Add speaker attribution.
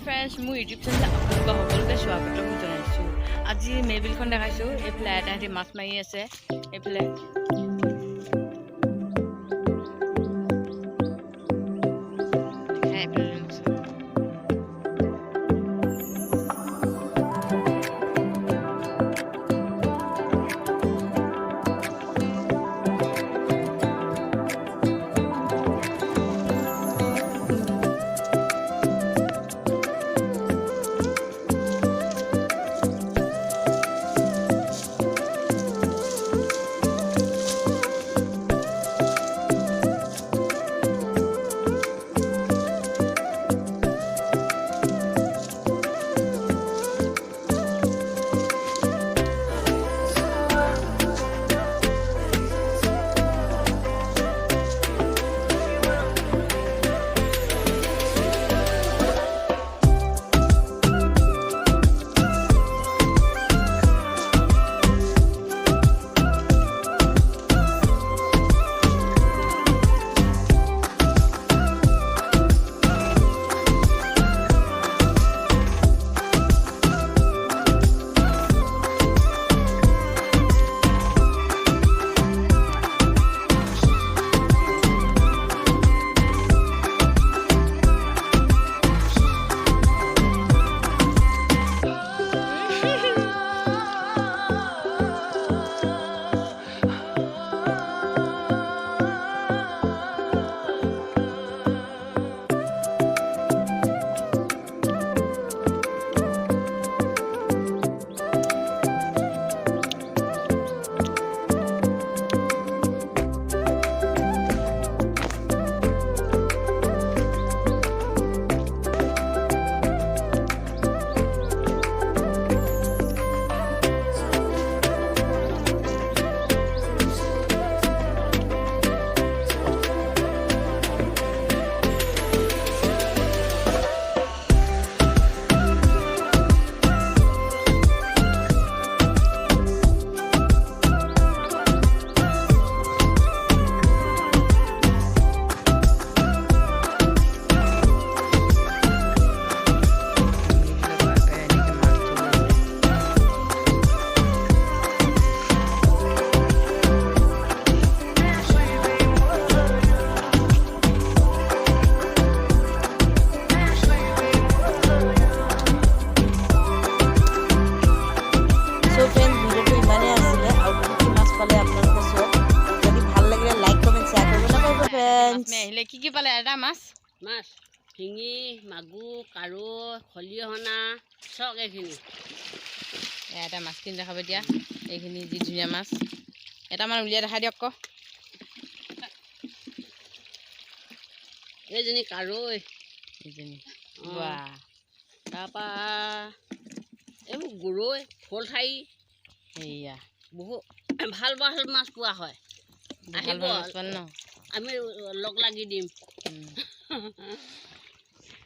Speaker 1: Friends मो YouTube channel आपलोक সকলোকে স্বাগতম জনাইছো। আজি মেবিলখন দেখাইছো। এফালে এটা মাছ মাৰি আছে। এফালে কি পালে এটা মাছ
Speaker 2: শিঙি মাগুৰ কাৰো খলিহনা চক এইখিনি
Speaker 1: এটা মাছ কিনি দেখাব দিয়া এইখিনি যি ধুনীয়া মাছ এটা মান উলিয়াই দেখাই দিয়ক
Speaker 2: এইজনী কাৰৈ
Speaker 1: এইজনী বাহ
Speaker 2: তাৰপৰা এইবোৰ গৰৈ শ'ল ঠাৰি
Speaker 1: সেয়া
Speaker 2: বহুত ভাল ভাল মাছ পোৱা হয় আহিব
Speaker 1: ন
Speaker 2: আমি লগ লাগি দিম